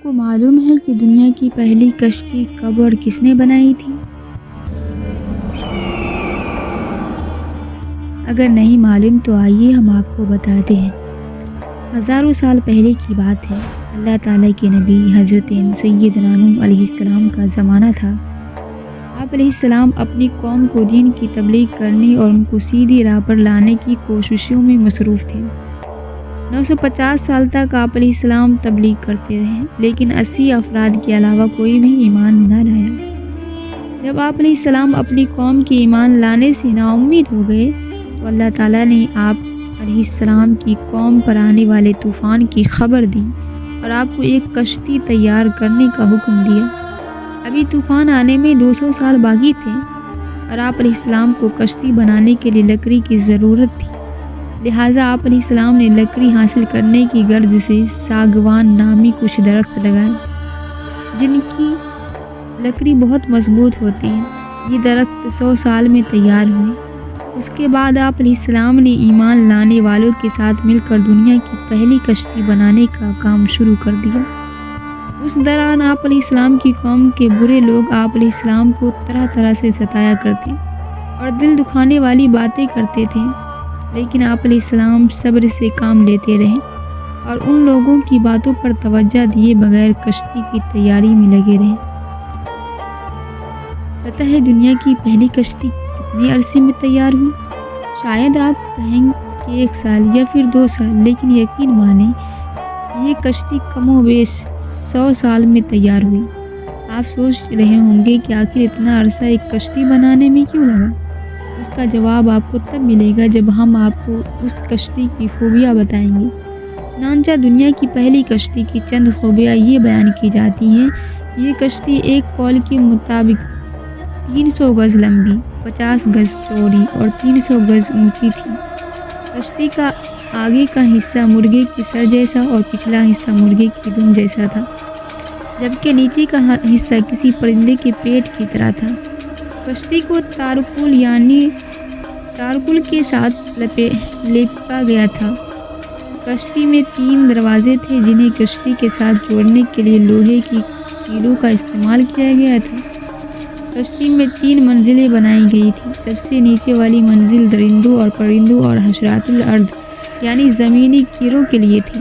آپ کو معلوم ہے کہ دنیا کی پہلی کشتی کب اور کس نے بنائی تھی؟ اگر نہیں معلوم تو آئیے ہم آپ کو بتاتے ہیں۔ ہزاروں سال پہلے کی بات ہے۔ اللہ تعالیٰ کے نبی حضرت سیدنا نوح علیہ السلام کا زمانہ تھا۔ آپ علیہ السلام اپنی قوم کو دین کی تبلیغ کرنے اور ان کو سیدھی راہ پر لانے کی کوششوں میں مصروف تھے۔ 950 سال تک آپ علیہ السلام تبلیغ کرتے رہے، لیکن 80 افراد کے علاوہ کوئی بھی ایمان نہ لایا۔ جب آپ علیہ السلام اپنی قوم کے ایمان لانے سے نا امید ہو گئے تو اللہ تعالیٰ نے آپ علیہ السلام کی قوم پر آنے والے طوفان کی خبر دی اور آپ کو ایک کشتی تیار کرنے کا حکم دیا۔ ابھی طوفان آنے میں 200 سال باقی تھے اور آپ علیہ السلام کو کشتی بنانے کے لیے لکڑی کی ضرورت تھی۔ لہٰذا آپ علیہ السلام نے لکڑی حاصل کرنے کی غرض سے ساگوان نامی کچھ درخت لگائے، جن کی لکڑی بہت مضبوط ہوتی ہے۔ یہ درخت 100 سال میں تیار ہوئے۔ اس کے بعد آپ علیہ السلام نے ایمان لانے والوں کے ساتھ مل کر دنیا کی پہلی کشتی بنانے کا کام شروع کر دیا۔ اس دوران آپ علیہ السلام کی قوم کے برے لوگ آپ علیہ السلام کو طرح طرح سے ستایا کرتے اور دل دکھانے والی باتیں کرتے تھے، لیکن آپ علیہ السلام صبر سے کام لیتے رہے اور ان لوگوں کی باتوں پر توجہ دیے بغیر کشتی کی تیاری میں لگے رہے۔ پتہ ہے دنیا کی پہلی کشتی کتنے عرصے میں تیار ہوئی؟ شاید آپ کہیں کہ 1 سال یا پھر 2 سال، لیکن یقین مانیں یہ کشتی کم و بیش 100 سال میں تیار ہوئی۔ آپ سوچ رہے ہوں گے کہ آخر اتنا عرصہ ایک کشتی بنانے میں کیوں لگا؟ اس کا جواب آپ کو تب ملے گا جب ہم آپ کو اس کشتی کی خوبیاں بتائیں گے۔ چنانچہ دنیا کی پہلی کشتی کی چند خوبیاں یہ بیان کی جاتی ہیں۔ یہ کشتی ایک قول کے مطابق 300 گز لمبی، 50 گز چوڑی اور 300 گز اونچی تھی۔ کشتی کا آگے کا حصہ مرغے کے سر جیسا اور پچھلا حصہ مرغے کی دم جیسا تھا، جبکہ نیچے کا حصہ کسی پرندے کے پیٹ کی طرح تھا۔ کشتی کو تارکل کے ساتھ لپٹا گیا تھا۔ کشتی میں 3 دروازے تھے جنہیں کشتی کے ساتھ جوڑنے کے لیے لوہے کی کیلوں کا استعمال کیا گیا تھا۔ کشتی میں 3 منزلیں بنائی گئی تھیں۔ سب سے نیچے والی منزل درندوں اور پرندوں اور حشرات الارض یعنی زمینی کیڑوں کے لیے تھی۔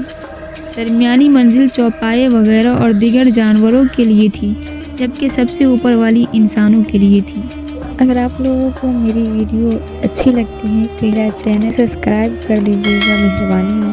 درمیانی منزل چوپائے وغیرہ اور دیگر جانوروں کے لیے تھی، جبکہ سب سے اوپر والی انسانوں کے لیے تھی۔ اگر آپ لوگوں کو میری ویڈیو اچھی لگتی ہے تو میرا چینل سبسکرائب کر دیجیے گا، مہربانی ہو۔